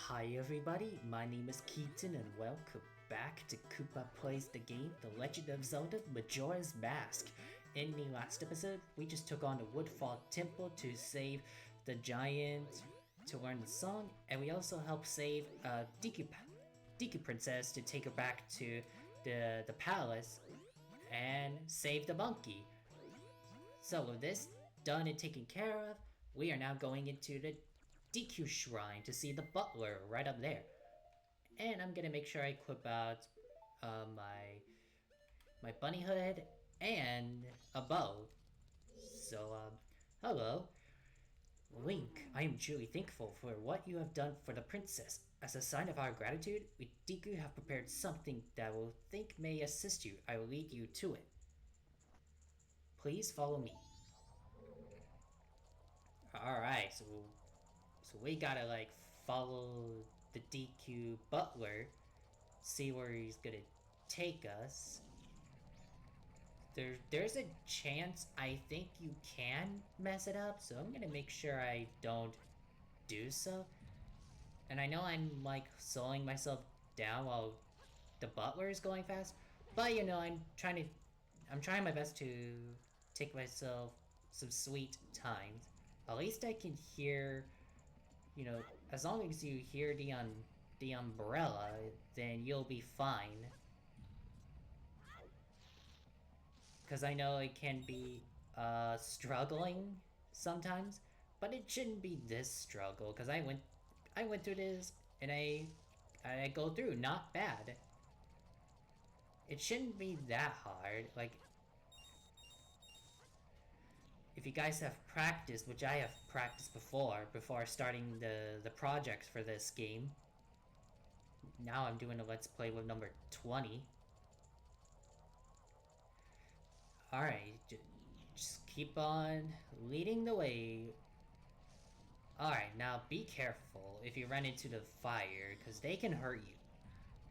Hi everybody, my name is Keaton and welcome back to Koopa Plays the Game, The Legend of Zelda Majora's Mask. In the last episode, we just took on the Woodfall Temple to save the giant, to learn the song, and we also helped save Deku Princess to take her back to the palace and save the monkey. So with this done and taken care of, we are now going into the Deku Shrine to see the Butler right up there. And I'm gonna make sure I equip out my bunny hood and a bow. So, hello. Link, I am truly thankful for what you have done for the princess. As a sign of our gratitude, we Deku have prepared something that we think may assist you. I will lead you to it. Please follow me. Alright, so we gotta like follow the Deku Butler, see where he's gonna take us. There's a chance I think you can mess it up, so I'm gonna make sure I don't do so. And I know I'm like slowing myself down while the Butler is going fast, but you know I'm trying my best to take myself some sweet times. At least I can hear. You know, as long as you hear the umbrella, then you'll be fine. Because I know it can be struggling sometimes, but it shouldn't be this struggle. Because I went through this and I go through not bad. It shouldn't be that hard. Like, if you guys have practiced, which I have practiced before starting the projects for this game. Now I'm doing a let's play with number 20. Alright, just keep on leading the way. Alright, now be careful if you run into the fire, because they can hurt you.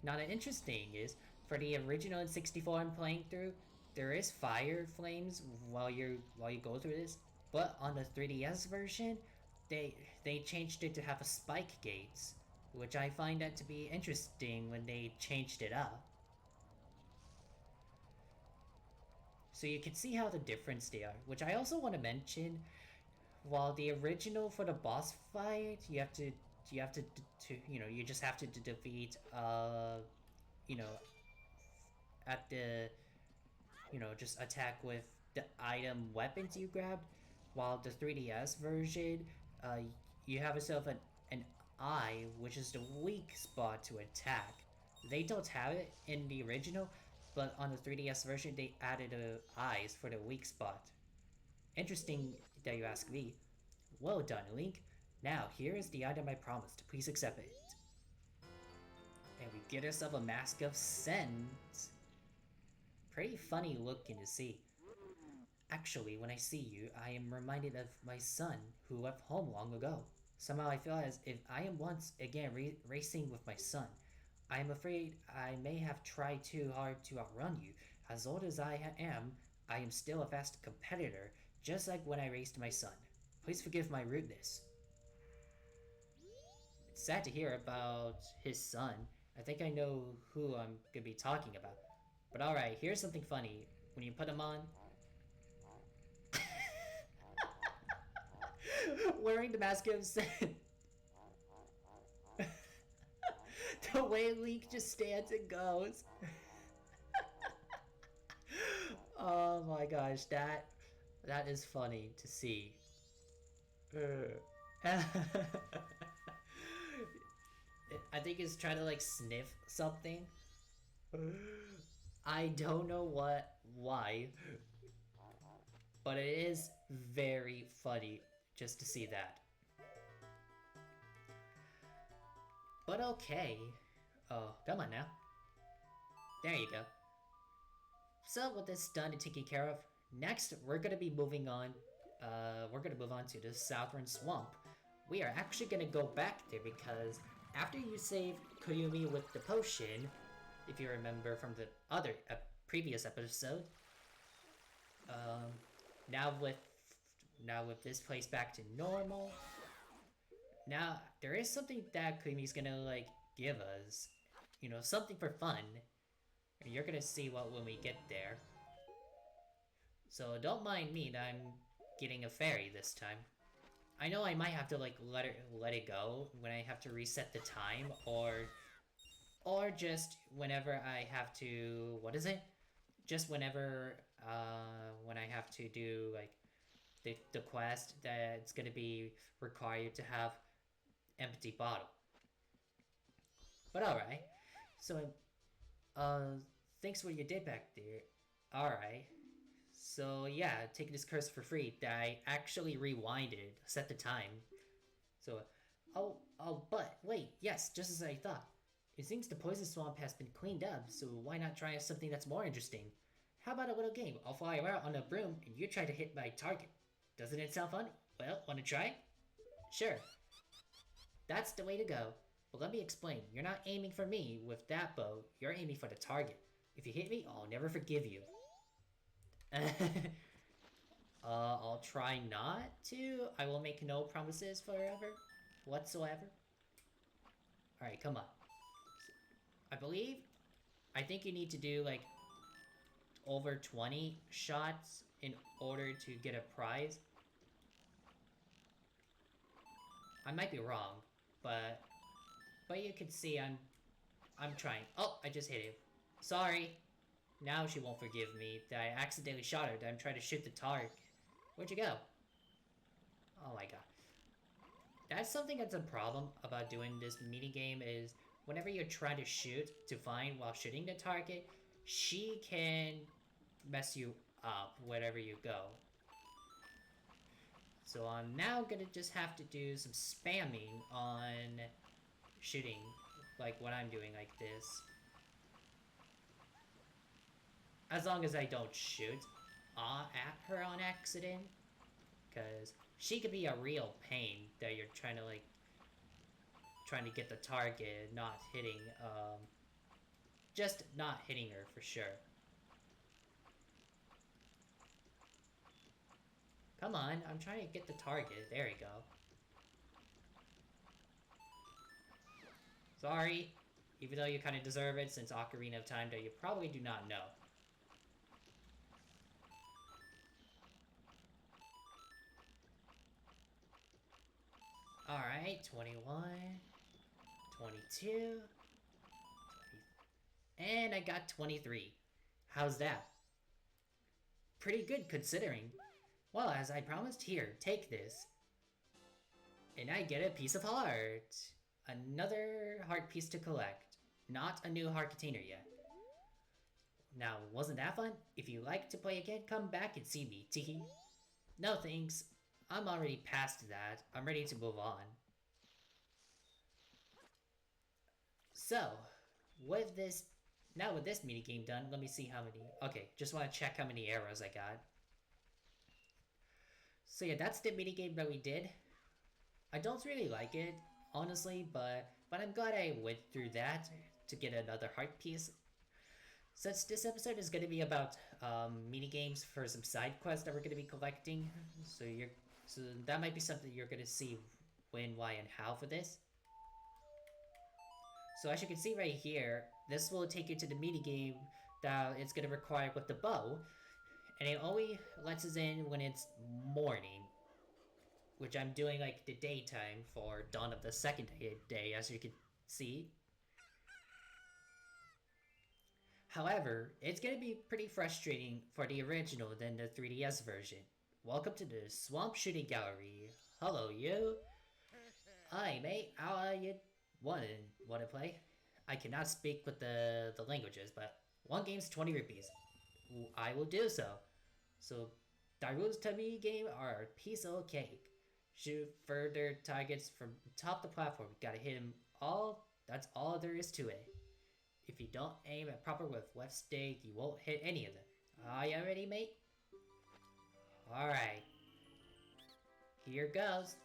Now the interesting is, for the original N64 I'm playing through, there is fire flames while you go through this, but on the 3DS version, they changed it to have a spike gates, which I find that to be interesting when they changed it up. So you can see how the difference they are, which I also want to mention. While the original for the boss fight, you just have to defeat at the just attack with the item weapons you grabbed, while the 3DS version, you have yourself an eye, which is the weak spot to attack. They don't have it in the original, but on the 3DS version, they added eyes for the weak spot. Interesting that you ask me. Well done, Link. Now, here is the item I promised. Please accept it. And we get ourselves a Mask of Scent. Pretty funny looking to see. Actually, when I see you, I am reminded of my son, who left home long ago. Somehow I feel as if I am once again racing with my son. I am afraid I may have tried too hard to outrun you. As old as I am still a fast competitor, just like when I raced my son. Please forgive my rudeness. It's sad to hear about his son. I think I know who I'm gonna be talking about. But alright, here's something funny. When you put him on... wearing the Mask of Scent. The way Link just stands and goes. Oh my gosh, that is funny to see. I think he's trying to like sniff something. I don't know why, but it is very funny just to see that. But okay. Oh, come on now. There you go. So with this done and taken care of, next we're gonna be moving on. We're gonna move on to the Southern Swamp. We are actually gonna go back there because after you save Koyumi with the potion, if you remember from the other previous episode, now with this place back to normal, Now, there is something that Kumi's gonna, like, give us. You know, something for fun. And you're gonna see what when we get there. So don't mind me that I'm getting a fairy this time. I know I might have to, like, let it go when I have to reset the time, or just whenever I have to, what is it? Just whenever, when I have to do, like, the quest that's gonna be required to have empty bottle. But alright. So, thanks for what you did back there. Alright. So, yeah, taking this curse for free. I actually rewinded, set the time. So, but wait, yes, just as I thought. It seems the poison swamp has been cleaned up, so why not try something that's more interesting? How about a little game? I'll fly around on a broom and you try to hit my target. Doesn't it sound fun? Well, wanna try? Sure. That's the way to go. But let me explain. You're not aiming for me with that bow. You're aiming for the target. If you hit me, I'll never forgive you. I'll try not to. I will make no promises forever, whatsoever. Alright, come on. I think you need to do, like, over 20 shots in order to get a prize. I might be wrong, but you can see I'm trying. Oh, I just hit him. Sorry. Now she won't forgive me that I accidentally shot her, that I'm trying to shoot the target. Where'd you go? Oh my god. That's something that's a problem about doing this minigame is whenever you're trying to shoot to find while shooting the target, she can mess you up wherever you go. So I'm now gonna just have to do some spamming on shooting, like what I'm doing like this. As long as I don't shoot at her on accident, because she could be a real pain that you're trying to, like, trying to get the target, not hitting, just not hitting her for sure. Come on, I'm trying to get the target. There we go. Sorry, even though you kind of deserve it since Ocarina of Time that you probably do not know. Alright, 21, 22, 20, and I got 23. How's that? Pretty good considering. Well, as I promised, here, take this. And I get a piece of heart. Another heart piece to collect. Not a new heart container yet. Now, wasn't that fun? If you like to play again, come back and see me, teehee. No thanks. I'm already past that. I'm ready to move on. So, with this minigame done, let me see how many. Okay, just want to check how many arrows I got. So yeah, that's the minigame that we did. I don't really like it, honestly, but I'm glad I went through that to get another heart piece. Since this episode is going to be about minigames for some side quests that we're going to be collecting, so that might be something you're going to see when, why, and how for this. So as you can see right here, this will take you to the minigame that it's going to require with the bow, and it only lets us in when it's morning, which I'm doing like the daytime for Dawn of the Second Day, as you can see. However, it's gonna be pretty frustrating for the original than the 3DS version. Welcome to the Swamp Shooting Gallery. Hello, you. Hi, mate. How you wanna play? I cannot speak with the languages, but one game's 20 rupees. I will do so. So, the rules to me game are a piece of cake. Shoot further targets from top the platform. Gotta hit them all. That's all there is to it. If you don't aim at proper with left stick, you won't hit any of them. Are you ready, mate? Alright. Here goes.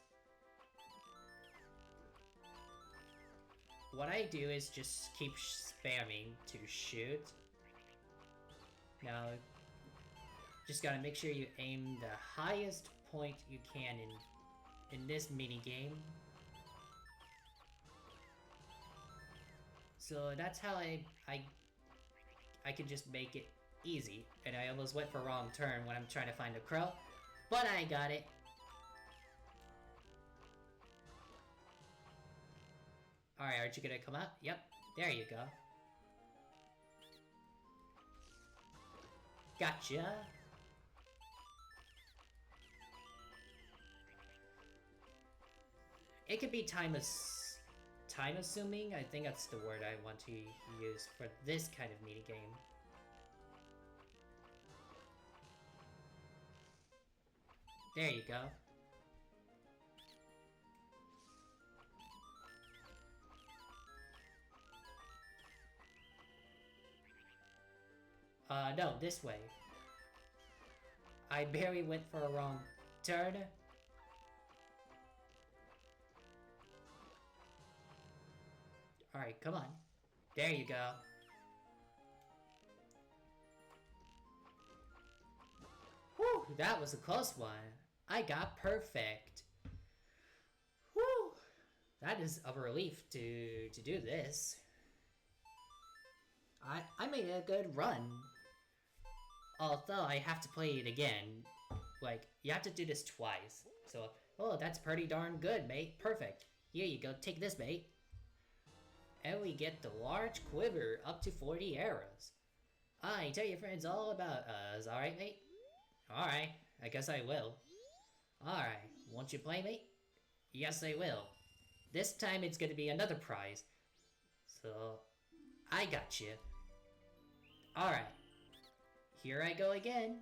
What I do is just keep spamming to shoot. Now, just gotta make sure you aim the highest point you can in this minigame. So that's how I could just make it easy. And I almost went for a wrong turn when I'm trying to find a crow. But I got it. Alright, aren't you gonna come up? Yep, there you go. Gotcha. It could be time assuming. I think that's the word I want to use for this kind of minigame. There you go. No, this way. I barely went for a wrong turn. Alright, come on. There you go. Whew, that was a close one. I got perfect. Whew, that is a relief to do this. I made a good run. Although I have to play it again. Like, you have to do this twice. So, oh, that's pretty darn good, mate. Perfect. Here you go, take this, mate. And we get the large quiver, up to 40 arrows. Aye, tell your friends all about us, alright, mate? Alright, I guess I will. Alright, won't you play, mate? Yes, I will. This time it's gonna be another prize. So, I got you. Alright. Here I go again.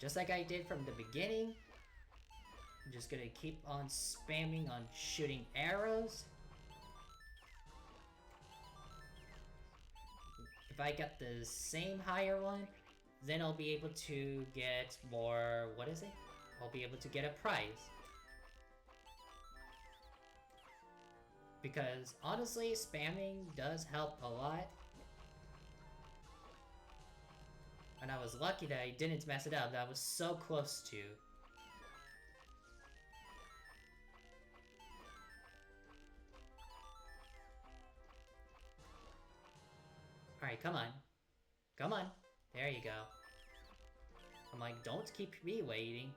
Just like I did from the beginning. I'm just gonna keep on spamming on shooting arrows. If I get the same higher one, then I'll be able to get more... what is it? I'll be able to get a prize. Because, honestly, spamming does help a lot. And I was lucky that I didn't mess it up. That was so close to. Alright, come on. Come on. There you go. I'm like, don't keep me waiting.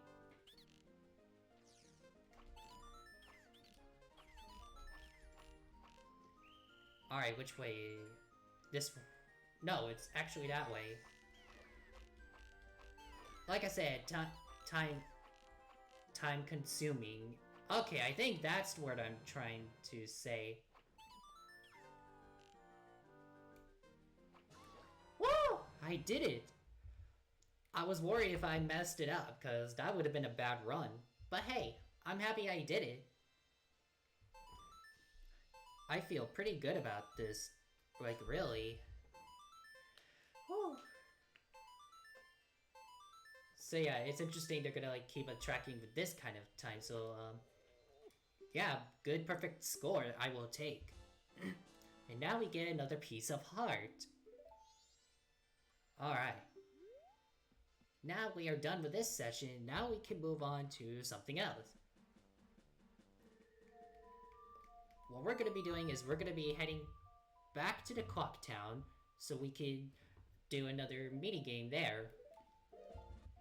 Alright, which way? This... no, it's actually that way. Like I said, time consuming. Okay, I think that's what I'm trying to say. Woo! I did it! I was worried if I messed it up, because that would have been a bad run. But hey, I'm happy I did it. I feel pretty good about this. Like, really. Woo! So yeah, it's interesting they're gonna like keep a tracking with this kind of time, so yeah, good perfect score I will take. And now we get another piece of heart. Alright. Now we are done with this session, now we can move on to something else. What we're gonna be doing is we're gonna be heading back to the clock town so we can do another minigame there.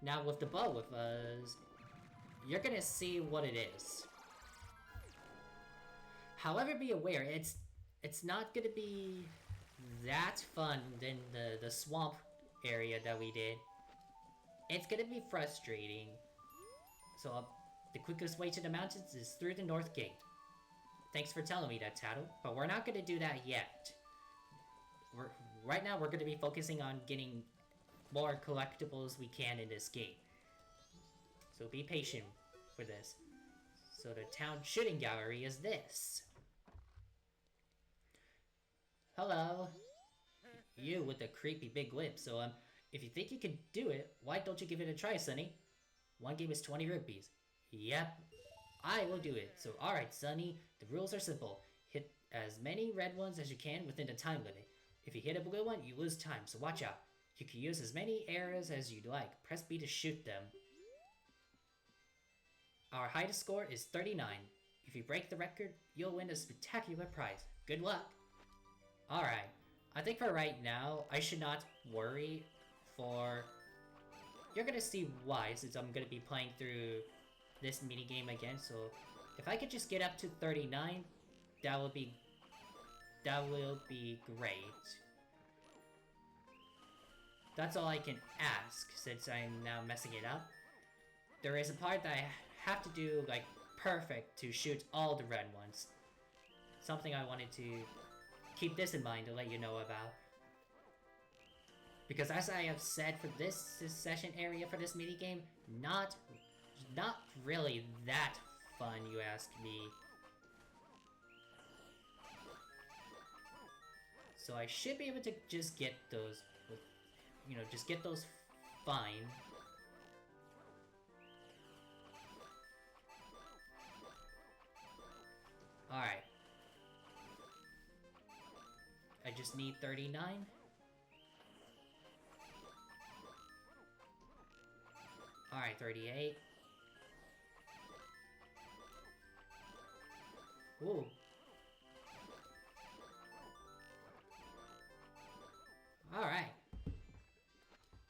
Now with the bow with us, you're gonna see what it is. However, be aware, it's not gonna be that fun than the swamp area that we did. It's gonna be frustrating. So the quickest way to the mountains is through the north gate. Thanks for telling me that, Tattle, but we're not gonna do that yet. Right now we're gonna be focusing on getting more collectibles we can in this game. So be patient for this. So the town shooting gallery is this. Hello. You with the creepy big whip, so if you think you can do it, why don't you give it a try, Sonny? One game is 20 rupees. Yep, I will do it. So alright, Sonny, the rules are simple. Hit as many red ones as you can within the time limit. If you hit a blue one, you lose time, so watch out. You can use as many arrows as you'd like. Press B to shoot them. Our highest score is 39. If you break the record, you'll win a spectacular prize. Good luck! Alright, I think for right now, I should not worry for... You're gonna see why, since I'm gonna be playing through this minigame again, so... If I could just get up to 39, that will be great. That's all I can ask, since I'm now messing it up. There is a part that I have to do, like, perfect to shoot all the red ones. Something I wanted to keep this in mind to let you know about. Because as I have said for this session area for this minigame, not really that fun, you ask me. So I should be able to just get those, just get those fine. Alright. I just need 39. Alright, 38. Ooh. Alright.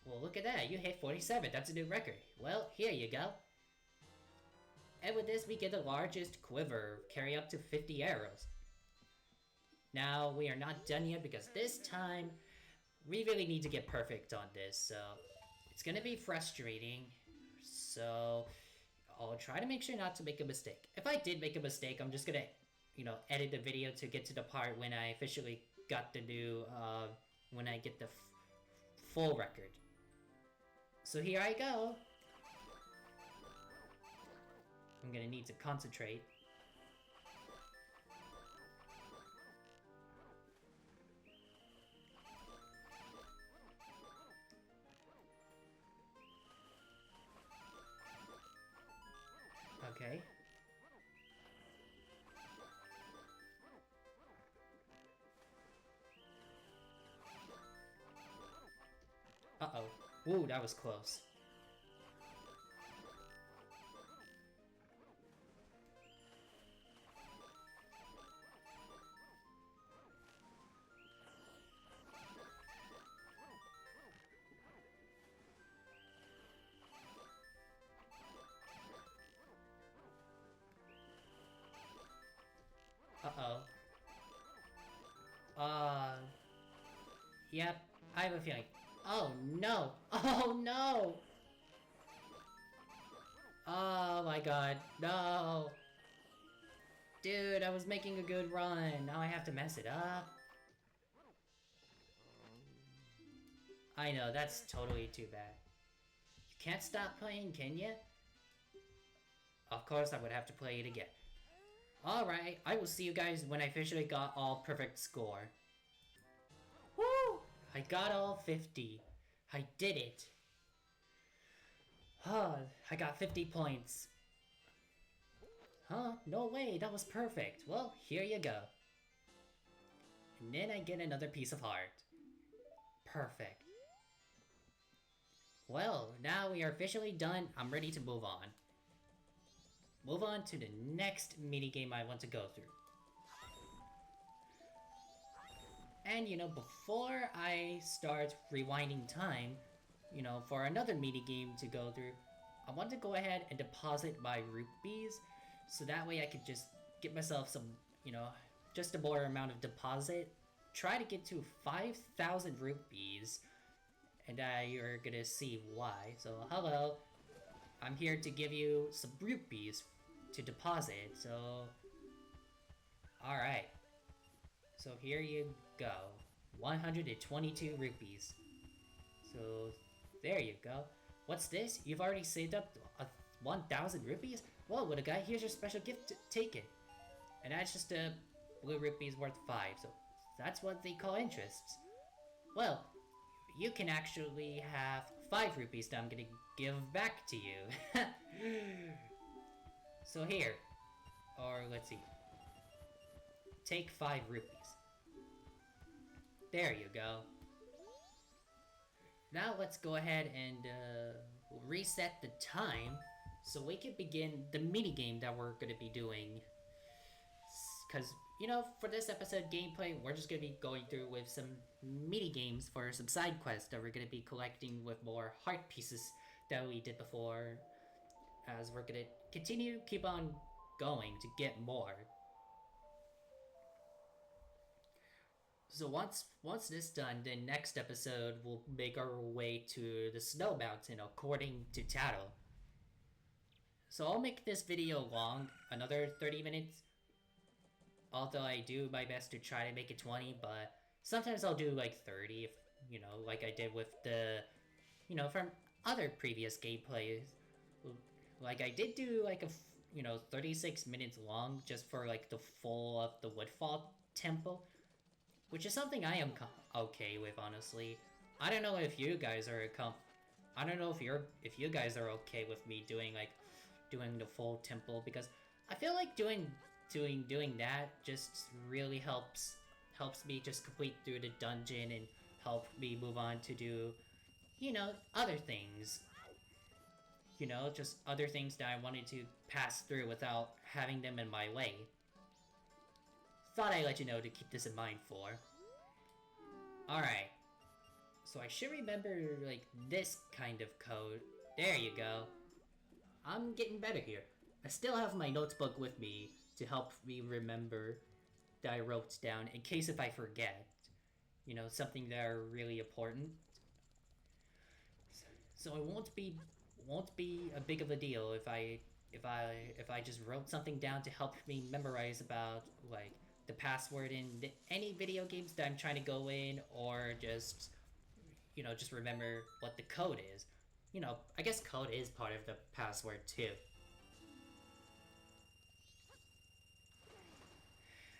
Well, look at that. You hit 47. That's a new record. Well, here you go. And with this, we get the largest quiver, carry up to 50 arrows. Now, we are not done yet because this time, we really need to get perfect on this, so it's gonna be frustrating. So, I'll try to make sure not to make a mistake. If I did make a mistake, I'm just gonna, edit the video to get to the part when I officially got the new, when I get the full record. So here I go. I'm gonna need to concentrate. Okay. Uh-oh. Ooh, that was close. Uh-oh. Yep, I have a feeling. Oh no! Oh no! Oh my god, no! Dude, I was making a good run. Now I have to mess it up. I know, that's totally too bad. You can't stop playing, can you? Of course, I would have to play it again. Alright, I will see you guys when I officially got all perfect score. Woo! I got all 50. I did it. Huh, I got 50 points. Huh? No way, that was perfect. Well, here you go. And then I get another piece of heart. Perfect. Well, now we are officially done. I'm ready to move on. Move on to the next minigame I want to go through. And before I start rewinding time, for another minigame to go through, I want to go ahead and deposit my rupees, so that way I could just get myself some, just a more amount of deposit. Try to get to 5,000 rupees, and you're gonna see why. So, hello. I'm here to give you some rupees to deposit, so... Alright. So here you go. 122 rupees. So, there you go. What's this? You've already saved up 1,000 rupees? Whoa, what a guy, here's your special gift, take it. And that's just a blue rupees worth 5, so that's what they call interests. Well, you can actually have 5 rupees that I'm gonna give back to you. So here, or let's see, take 5 rupees. There you go. Now let's go ahead and reset the time so we can begin the mini game that we're gonna be doing. Because, you know, for this episode gameplay, we're just gonna be going through with some mini games for some side quests that we're gonna be collecting with more heart pieces that we did before. As we're gonna keep on going to get more. So once this done, then next episode we'll make our way to the snow mountain according to Tattle. So I'll make this video long, another 30 minutes. Although I do my best to try to make it 20, but sometimes I'll do like 30 if, you know, like I did with the, you know, from other previous gameplays. Like I did do like 36 minutes long just for like the full of the Woodfall Temple, which is something I am okay with, honestly. I don't know if you guys are I don't know if you guys are okay with me doing the full temple, because I feel like doing that just really helps me just complete through the dungeon and help me move on to do, you know, other things. You know, just other things that I wanted to pass through without having them in my way. Thought I'd let you know to keep this in mind for. Alright. So I should remember, like, this kind of code. There you go. I'm getting better here. I still have my notebook with me to help me remember that I wrote down in case if I forget. You know, something that are really important. So it won't be a big of a deal if I just wrote something down to help me memorize about like the password in any video games that I'm trying to go in, or just, you know, just remember what the code is. You know, I guess code is part of the password too.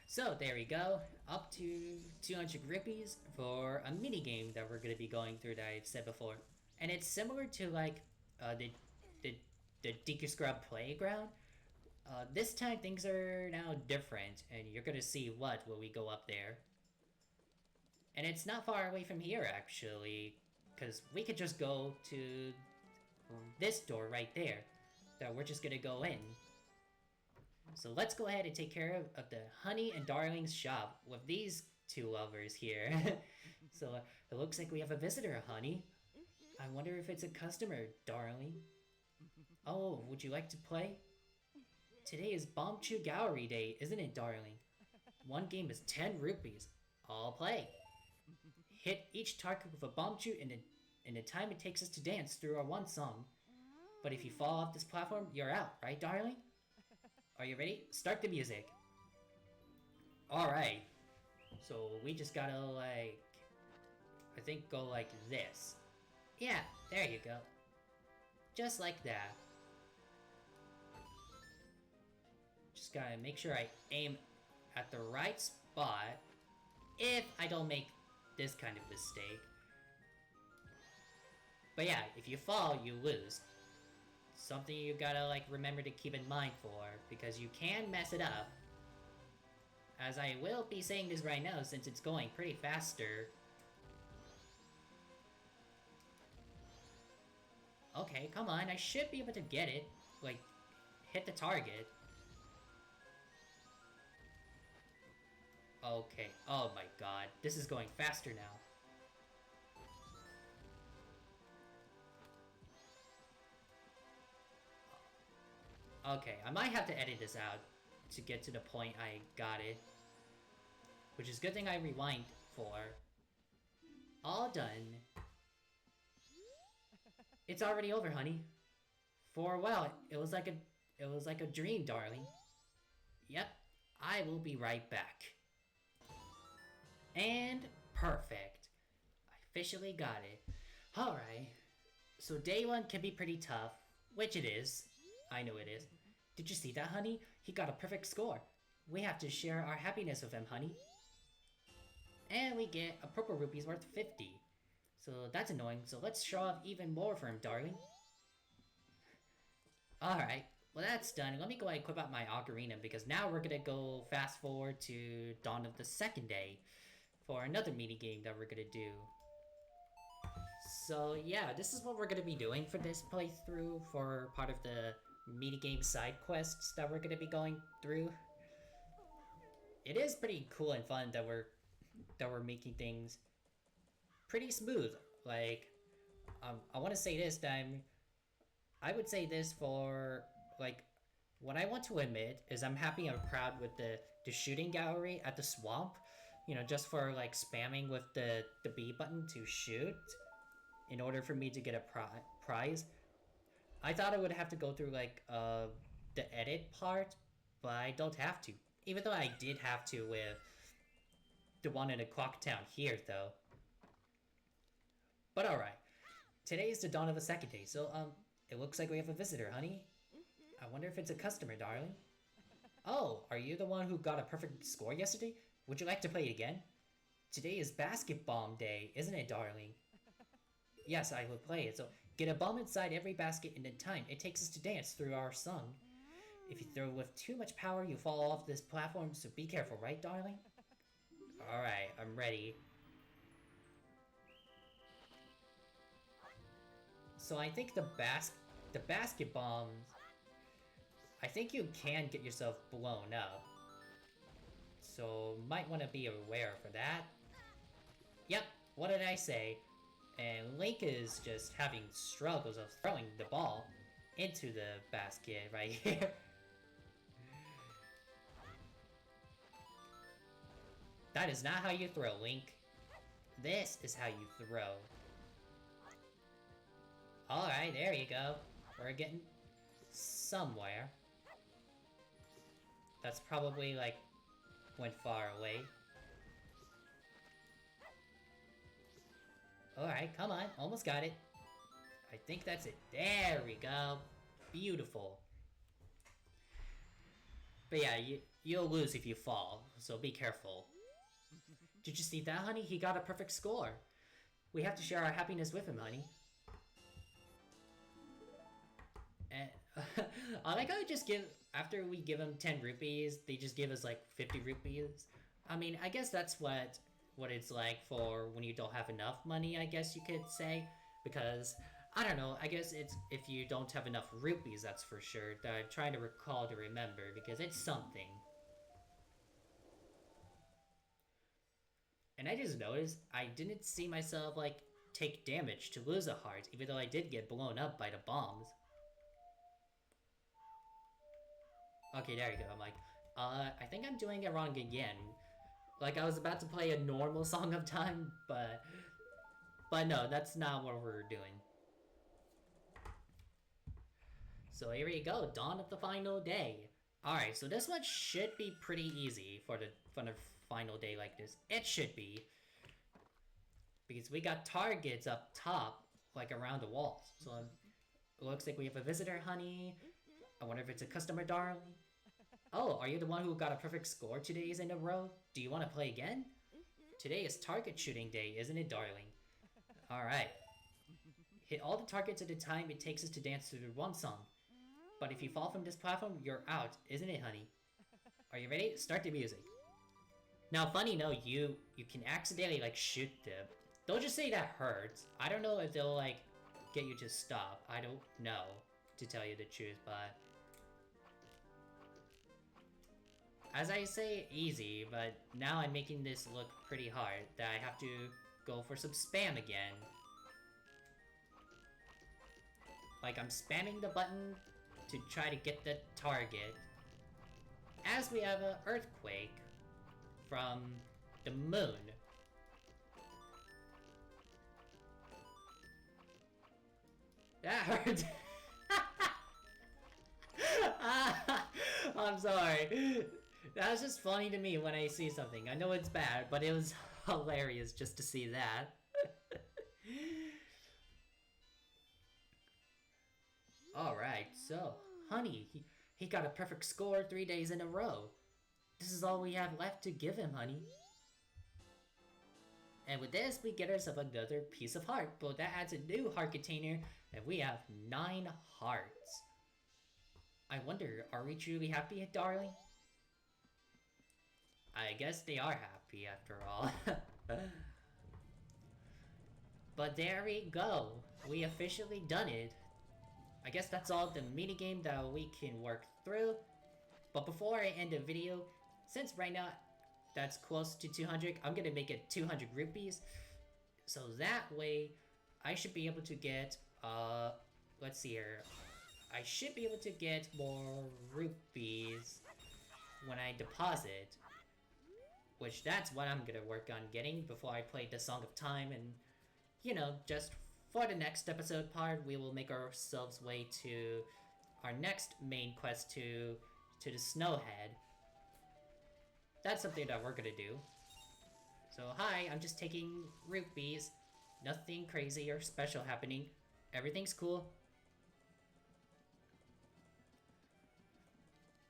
So there we go, up to 200 rupees for a mini game that we're gonna be going through that I've said before, and it's similar to like the Deku Scrub Playground. This time things are now different, and you're gonna see what when we go up there. And it's not far away from here actually, because we could just go to this door right there that we're just gonna go in. So let's go ahead and take care of the Honey and Darling's shop with these two lovers here. So it looks like we have a visitor, Honey. I wonder if it's a customer, Darling. Oh, would you like to play? Today is Bombchu Gallery Day, isn't it, Darling? One game is 10 rupees. I'll play. Hit each target with a Bombchu in the time it takes us to dance through our one song. But if you fall off this platform, you're out, right, Darling? Are you ready? Start the music. Alright. So we just gotta, like, I think go like this. Yeah, there you go. Just like that. Just gotta make sure I aim at the right spot if I don't make this kind of mistake. But yeah, if you fall, you lose. Something you gotta like remember to keep in mind for, because you can mess it up. As I will be saying this right now since it's going pretty faster. Okay, come on, I should be able to get it. Like, hit the target. Okay, oh my god, this is going faster now. Okay, I might have to edit this out to get to the point I got it. Which is a good thing I rewind for. All done. It's already over, honey. For a while, it was like a dream, darling. Yep, I will be right back. And perfect. I officially got it. Alright. So day one can be pretty tough, which it is. I know it is. Did you see that, honey? He got a perfect score. We have to share our happiness with him, honey. And we get a purple rupees worth 50. So that's annoying, so let's show off even more for him, darling. Alright, well that's done. Let me go ahead and equip out my ocarina, because now we're gonna go fast forward to dawn of the second day for another mini game that we're gonna do. So yeah, this is what we're gonna be doing for this playthrough for part of the minigame side quests that we're gonna be going through. It is pretty cool and fun that we're making things pretty smooth. Like, I want to say this time. I would say this for like, what I want to admit is I'm happy and proud with the shooting gallery at the swamp. You know, just for like spamming with the B button to shoot in order for me to get a prize. I thought I would have to go through like the edit part, but I don't have to. Even though I did have to with the one in the clock town here, though. But alright. Today is the dawn of the second day, so it looks like we have a visitor, honey. I wonder if it's a customer, darling. Oh, are you the one who got a perfect score yesterday? Would you like to play it again? Today is basketball day, isn't it, darling? Yes, I will play it, so get a bomb inside every basket in the time it takes us to dance through our song. If you throw with too much power, you fall off this platform, so be careful, right, darling? Alright, I'm ready. So I think the basket bombs, I think you can get yourself blown up. So might want to be aware for that. Yep, what did I say? And Link is just having struggles of throwing the ball into the basket right here. That is not how you throw, Link. This is how you throw. Alright, there you go. We're getting somewhere. That's probably like went far away. Alright, come on. Almost got it. I think that's it. There we go. Beautiful. But yeah, you'll lose if you fall, so be careful. Did you see that, honey? He got a perfect score. We have to share our happiness with him, honey. And I like how I just give, after we give him 10 rupees, they just give us like 50 rupees. I mean, I guess that's what it's like for when you don't have enough money, I guess you could say. Because, I don't know, I guess it's if you don't have enough rupees, that's for sure. That I'm trying to recall to remember, because it's something. And I just noticed I didn't see myself, like, take damage to lose a heart, even though I did get blown up by the bombs. Okay, there you go. I'm like, I think I'm doing it wrong again. Like, I was about to play a normal Song of Time, but no, that's not what we're doing. So here we go, dawn of the final day. Alright, so this one should be pretty easy for the final day like this. It should be. Because we got targets up top, like around the walls. So it looks like we have a visitor, honey. I wonder if it's a customer, darling. Oh, are you the one who got a perfect score 2 days in a row? Do you want to play again? Today is target shooting day, isn't it, darling? Alright. Hit all the targets at the time it takes us to dance through one song. But if you fall from this platform, you're out, isn't it, honey? Are you ready? Start the music. Now, funny no, you can accidentally, like, shoot them. Don't just say that hurts. I don't know if they'll, like, get you to stop. I don't know, to tell you the truth, but... As I say, easy, but now I'm making this look pretty hard, that I have to go for some spam again. Like, I'm spamming the button to try to get the target. As we have an earthquake from the moon. That hurt. I'm sorry. That was just funny to me when I see something. I know it's bad, but it was hilarious just to see that. Alright, so, honey, he got a perfect score 3 days in a row. This is all we have left to give him, honey. And with this, we get ourselves another piece of heart. But that adds a new heart container, and we have 9 hearts. I wonder, are we truly happy, darling? I guess they are happy after all. But there we go. We officially done it. I guess that's all the minigame that we can work through. But before I end the video, since right now that's close to 200, I'm gonna make it 200 rupees. So that way, I should be able to get, let's see here. I should be able to get more rupees when I deposit. Which that's what I'm gonna work on getting before I play the Song of Time. And, you know, just for the next episode part, we will make ourselves way to our next main quest to the Snowhead. That's something that we're gonna do. So hi, I'm just taking rupees. Nothing crazy or special happening. Everything's cool.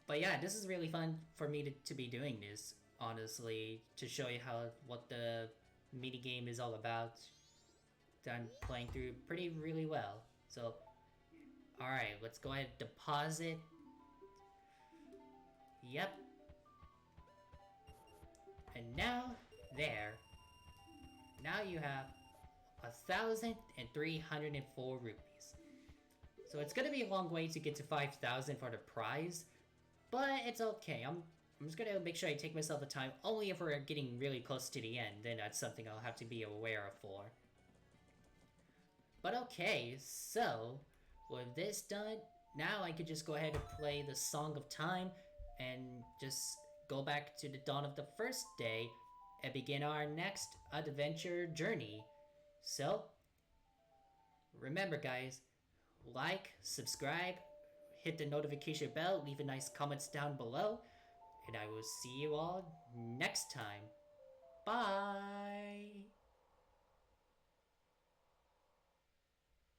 But yeah, this is really fun for me to be doing this, honestly, to show you what the mini game is all about. That I'm playing through really well. So, alright, let's go ahead and deposit. Yep. And now, there. Now you have 1,304 rupees. So it's gonna be a long way to get to 5,000 for the prize, but it's okay. I'm just gonna make sure I take myself the time. Only if we're getting really close to the end, then that's something I'll have to be aware of for. But okay, so with this done, now I could just go ahead and play the Song of Time and just go back to the dawn of the first day and begin our next adventure journey. So, remember guys, like, subscribe, hit the notification bell, leave a nice comments down below, and I will see you all next time. Bye!